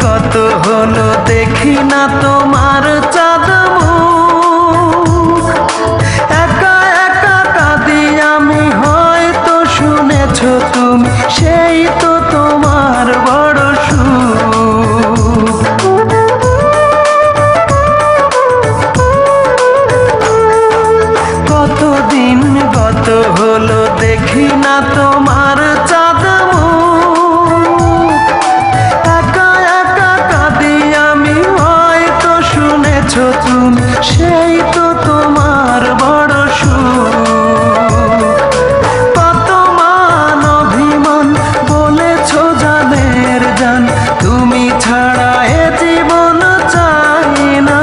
কত হলো দেখি না তোমার চাঁদ মুখ, একা একা কাঁদি আমি, হয়তো শুনেছ তুমি, সেই তো তোমার বড় সুখ। কতদিন গত হলো দেখি না তোমার চাঁদ মুখ, একা একা কাঁদি আমি, হয়তো শুনেছ তুমি, সেই তো তোমার বড় সুখ। কত মান অভিমান বলেছ জানের জান, তুমি ছাড়া এ জীবন চাই না।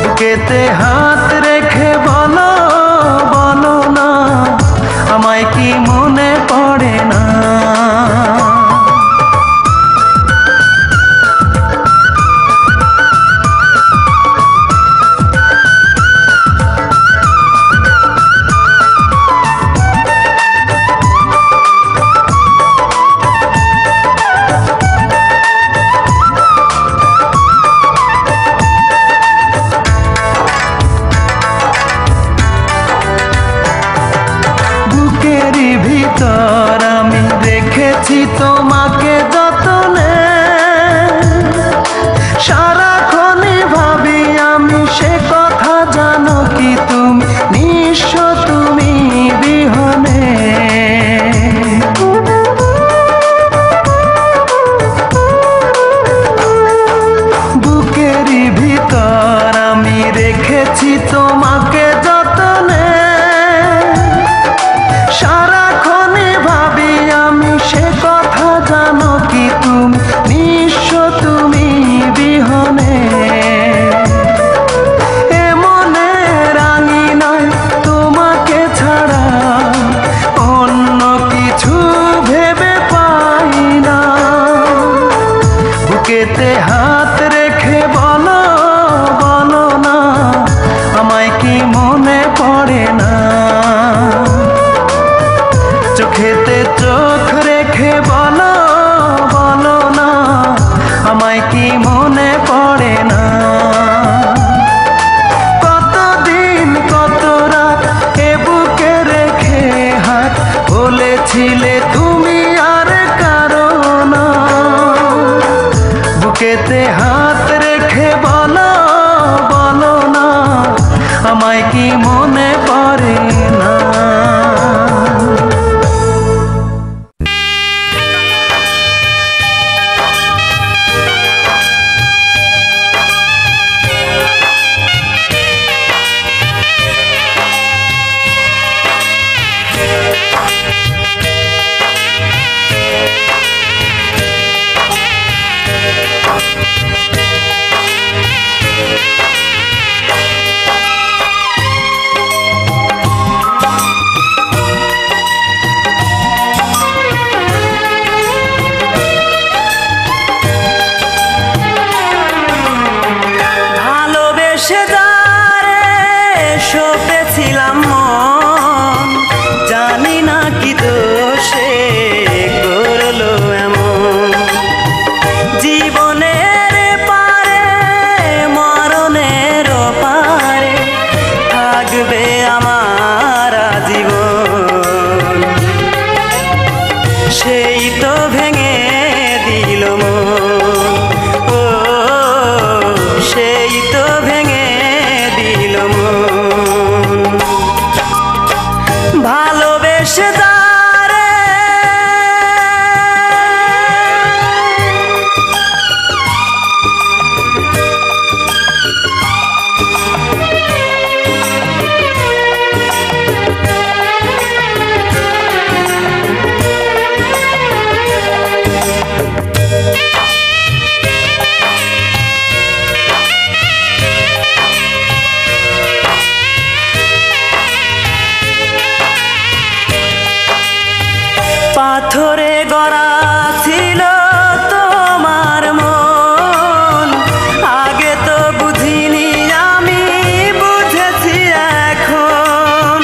বুকেতে হাত রেখে বলো বলো না, আমায় কি মনে পড়ে না? বুকেরই ভিতর আমি রেখেছি তোমাকে যতনে, সারাক্ষণই ভাবি আমি সে কথা, জানো কি তুমি, নিঃস্ব তুমি বিহনে। বুকেরই ভিতর আমি রেখেছি তোমাকে যতনে, সারাক্ষণই ভাবি আমি সে কথা, জানো কি তুমি, নিঃস্ব তুমি বিহনে। এ মনে রাঙি নয় তোমাকে ছাড়া, অন্য কিছু ভেবে পাই না। বুকেতে হাত রেখে বলো বলো না, আমায় কি মনে পড়ে না? চোখেতে চোখ রেখে বলো বলো না, আমায় কি মনে পড়ে না? কতদিন কত রাত এ বুকে রেখে হাত, বলেছিলে তুমি আর কারো না। বুকেতে হাত রেখে বলো বলো না, আমায় কি মনে পড়ে না? পাথরে গড়া ছিল তোমার মন, আগে তো বুঝিনি আমি, বুঝেছি এখন।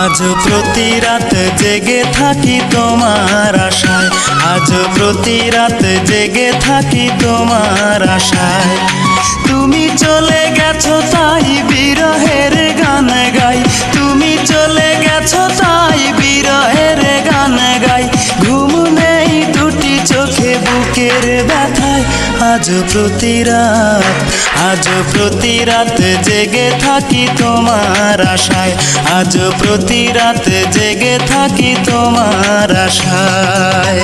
আজ প্রতি রাত জেগে থাকি তোমার আশায়, আজ প্রতি রাত জেগে থাকি তোমার আশায়। তুমি চলে গেছো তাই বিরহের গান গাই, তুমি চলে গেছো তাই বিরহের গান গাই। ঘুম নেই দুটি চোখে বুকের ব্যথায়, আজ প্রতি রাত, আজ প্রতি রাত জেগে থাকি তোমার আশায়, আজ প্রতি রাত জেগে থাকি তোমার আশায়।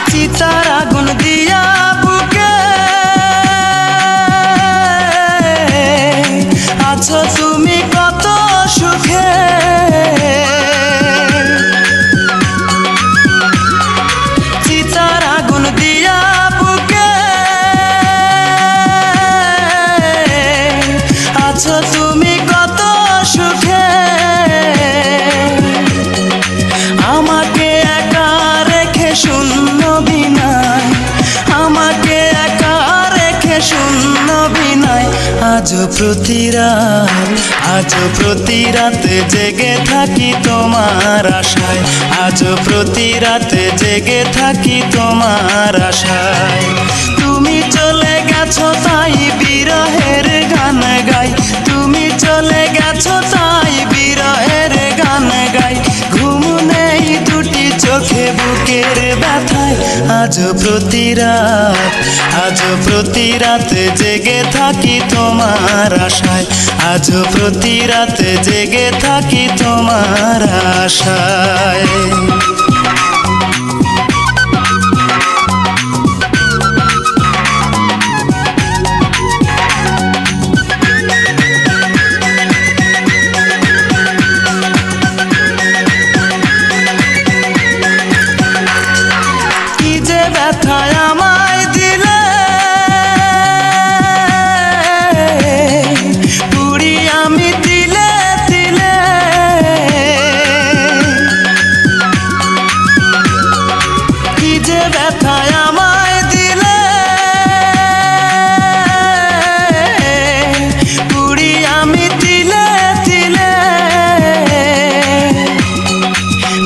চিতার আগুন দিয়া বুকে আছো তুমি কত সুখে, চিতার আগুন দিয়া বুকে আছো তুমি কত সুখে। আমাকে একা রেখে শূন্য বিনায়, আমাকে একা রেখে শূন্য বিনায়। আজ প্রতি রাত, আজ প্রতি রাত জেগে থাকি তোমার আশায়, আজ প্রতি রাত জেগে থাকি তোমার আশায়। তুমি চলে গেছো তাই বিরহের গান গাই, তুমি চলে গেছো তাই বিরহের গান গাই। ঘুম নেই দুটি চোখে বুকের ব্যথায়, আজ প্রতি রাত, আজ প্রতি রাত জেগে থাকি তোমার আশায়, আজ প্রতি রাত জেগে থাকি তোমার আশায়। ব্যথায় আমায় দিলে পুরি আমি তিলে তিলে, কি যে ব্যথায় আমায় দিলে পুরি আমি তিলে তিলে।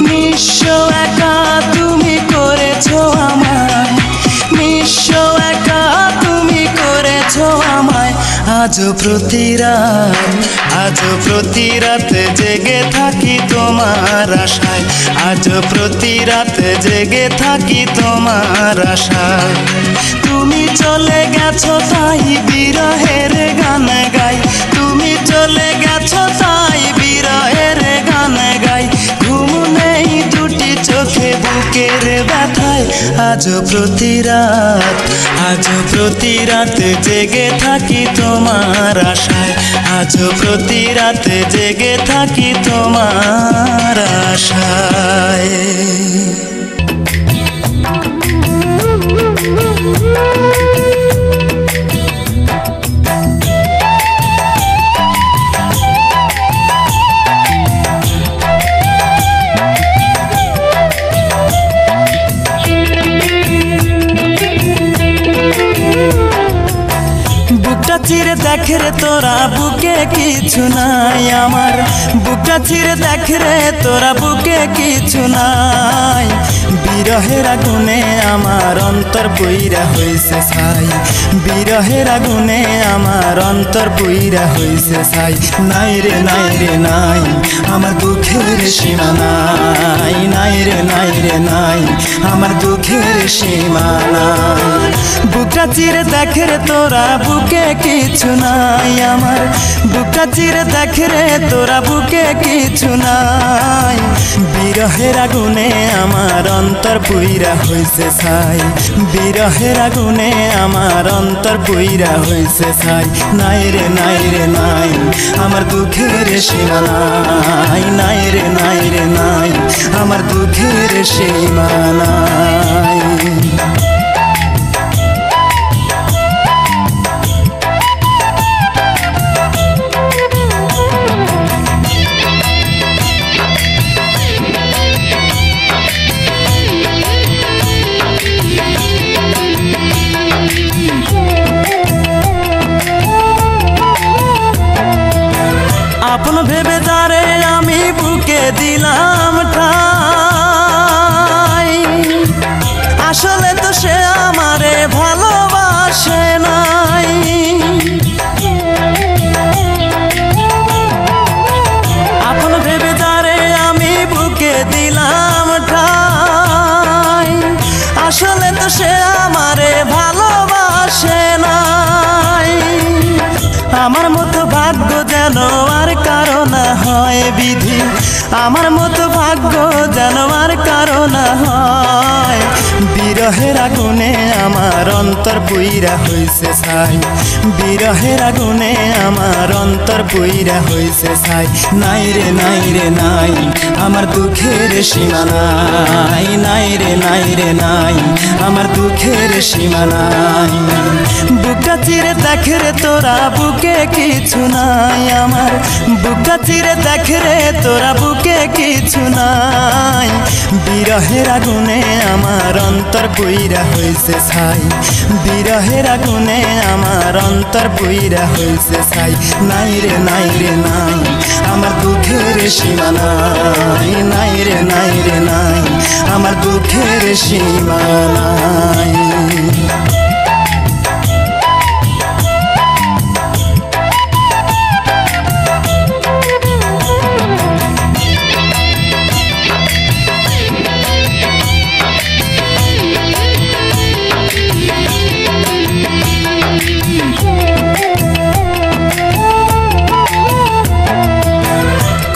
নিঃস্ব একা তুমি করেছো আমায়, নিঃস্ব একা তুমি করেছো আমায়। আজ প্রতি রাত, আজ প্রতি রাত জেগে থাকি তোমার আশায়, আজ প্রতি রাত জেগে থাকি তোমার আশায়। তুমি চলে গেছো তাই বিরহের গান গাই, তুমি চলে গেছো তাই বিরহের গান গাই। ঘুম নেই দুটি চোখে বুকের ব্যথায়, আজ প্রতি রাত, আজ প্রতি রাত জেগে থাকি তোমার আশায়, আজ প্রতি রাত জেগে থাকি তোমার আশায়। বুকটা চিরে দেখ রে তোরা বুকে কিছু নাই আমার, বুকটা চিরে দেখ রে তোরা বুকে কিছু নাই। বিরহের আগুনে আমার অন্তর বইরা হইছে ছাই, বিরহের আগুনে আমার অন্তর বইরা হইছে ছাই। নাই রে নাই রে নাই আমার দুঃখের সীমা নাই, নাই রে নাই রে নাই আমার দুঃখের সীমা নাই। বুকটা চিরে দেখ রে তোরা বুকে কিছু নাই আমার, বুকটা চিরে দেখ রে তোরা বুকে কিছু নাই। বিরহের আগুনে আমার অন্তর বইরা হইছে ছাই, বিরহের আগুনে আমার অন্তর বইরা হইছে ছাই। নাই রে নাই রে নাই আমার দুঃখের সীমা নাই, নাই রে নাই রে নাই আমার দুঃখের সীমা নাই। দিলাম ঠাই আসলে তো সে আমারে ভালোবাসে নাই আপন ভেবে যারে আমি বুকে দিলাম ঠাই আসলে তো সে আমারে ভালোবাসে নাই আমার মতো ভাগ্য যেন আর কারো না হয় বিধি আমার মতো ভাগ্য যেন আর কারো না হয় বিরহের আগুনে আমার অন্তর পুইরা হইছে ছাই বিরহের আগুনে আমার অন্তর পুইরা হইছে ছাই নাই রে নাই রে নাই আমার দুঃখের সীমা নাই নাই রে নাই রে নাই আমার দুঃখের সীমা নাই বুকটা চিরে দেখ রে তোরা বুকে কিছু নাই আমার বুকটা চিরে দেখ রে তোরা বুকে কিছু নাই বিরহের আগুনে আমার অন্তর পুইরা হইছে ছাই বিরহের আগুনে আমার অন্তর পুইরা হইছে ছাই নাই রে নাই রে নাই আমার দুঃখের সীমা নাই নাই রে নাই রে নাই আমার দুঃখের সীমা নাই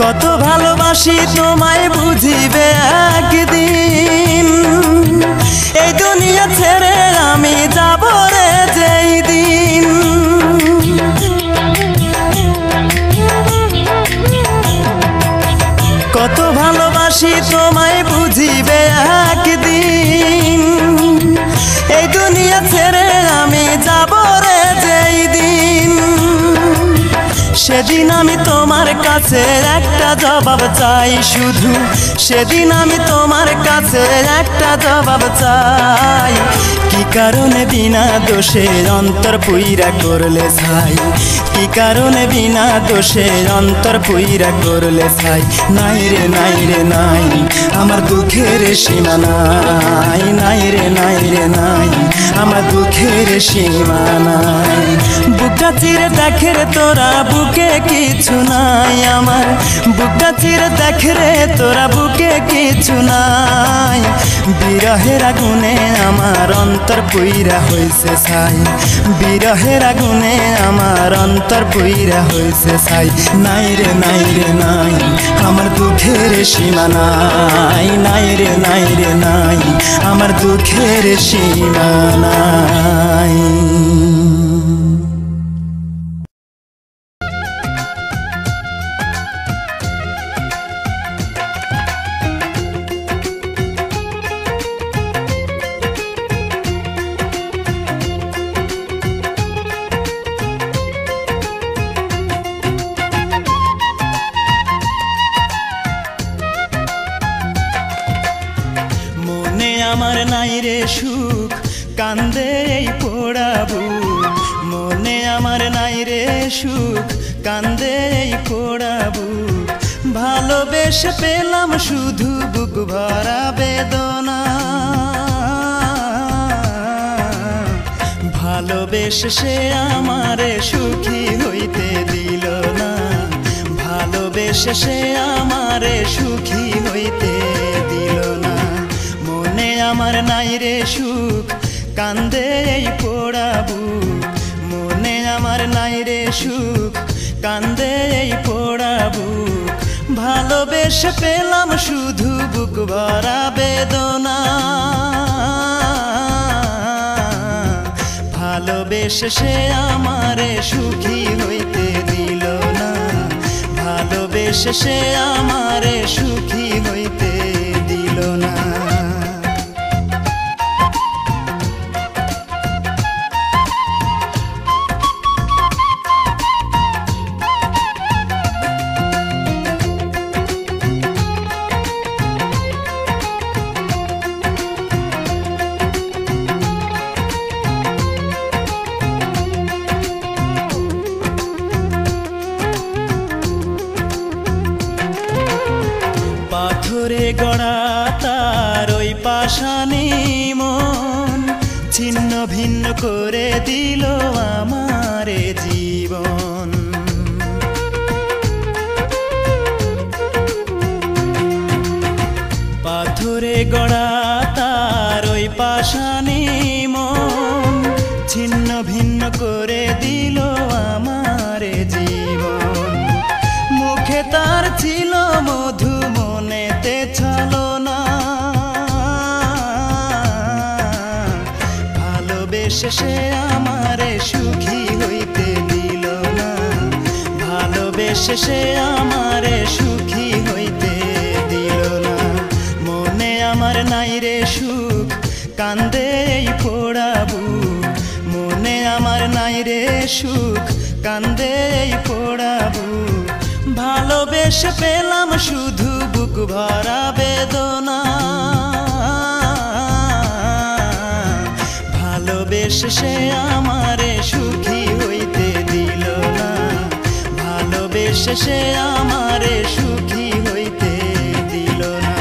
কত ভালোবাসি তোমায় বুঝিবে একদিন এই দুনিয়া ছেড়ে আমি যাব রে যেই দিন কত ভালোবাসি তোমায় বুঝিবে একদিন এই দুনিয়া ছেড়ে আমি যাব রে যেই দিন সেদিন আমি তোমার কাছে একটা জবাব চাই শুধু সেদিন আমি তোমার কাছে একটা জবাব চাই কি কারণে বিনা দোষে অন্তর পুইরা করলে ছাই কি কারণে বিনা দোষে অন্তর পুইরা করলে ছাই নাই রে নাই রে নাই আমার দুঃখের সীমা নাই নাই রে নাই রে নাই আমার দুঃখের সীমা নাই বুকটা চিরে দেখ রে তোরা বুকে কিছু নাই আমার বুকটা চিরে দেখ রে তোরা বুকে কিছু নাই বিরহের আগুনে আমার অন্তর পুইরা হইছে ছাই বিরহের আগুনে আমার অন্তর পুইরা হইছে ছাই নাই রে নাই রে নাই আমার দুঃখের সীমা নাই নাই রে নাই রে নাই আমার দুঃখের সীমা নাই আমার নাই রে সুখ কান্দে এই পোড়াবু মনে আমার নাই রে সুখ কান্দে এই পোড়াবু ভালোবেসে পেলাম শুধু বুক ভরা বেদনা ভালোবেসে সে আমারে সুখী হইতে দিল না ভালোবেসে সে আমারে সুখী হইতে দিল না মনে আমার নাই রে সুখ কান্দে এই পোড়াবু মনে আমার নাই রে সুখ কান্দে এই পোড়াবু ভালোবেসে পেলাম শুধু বুক ভরা বেদনা ভালোবেসে সে আমারে সুখী হইতে দিল না ভালোবেসে সে আমারে সুখী হইতে দিল না গড়া তার ওই পাষাণী মন ছিন্ন ভিন্ন করে দিল আমারে জীবন। পাথরে গড়া তার ওই পাষাণী মন ছিন্ন ভিন্ন করে দিল আমারে জীবন। মুখে তার ছিল মধু, মনেতে ছলনা, ভালোবেসে সে আমারে সুখী হইতে দিল না, ভালোবেসে সে আমারে সুখী হইতে দিল না। মনে আমার নাই রে সুখ, কান্দে এই পোড়া বুক, মনে আমার নাই রে সুখ, কান্দে এই পোড়া বুক। ভালোবেসে পেলাম শুধু বুক ভরা বেদনা, ভালোবেসে সে আমারে সুখী হইতে দিল না, ভালোবেসে সে আমারে সুখী হইতে দিল না।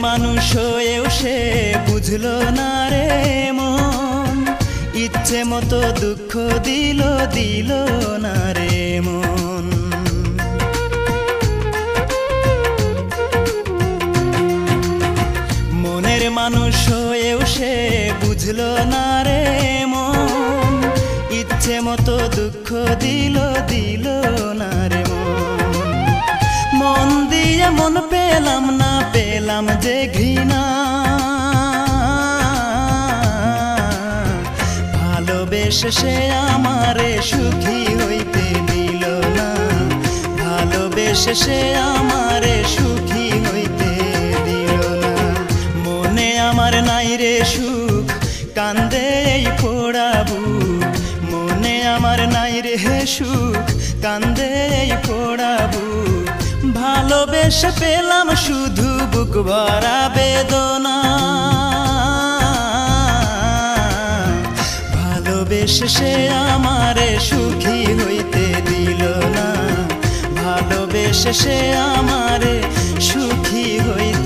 মানুষ হয়েও সে বুঝলো না রে মন, ইচ্ছে মতো দুঃখ দিল দিল না রে মন। মনের মানুষ হয়েও সে বুঝলো না রে মন, ইচ্ছে মতো দুঃখ দিল দিল না রে মন। মন দিয়ে মন পেলাম না, পেলাম যে ঘৃণা, ভালোবেসে সে আমারে সুখী হইতে দিল না, ভালোবেসে সে আমারে সুখী হইতে দিল না। মনে আমার নাই রে সুখ, কান্দে এই পোড়া বুক, মনে আমার নাই রে সুখ, কান্দে এই পোড়া বুক। ভালোবেসে পেলাম শুধু বুক ভরা বেদনা, ভালোবেসে সে আমারে সুখী হইতে দিল না, ভালোবেসে সে আমারে সুখী হইতে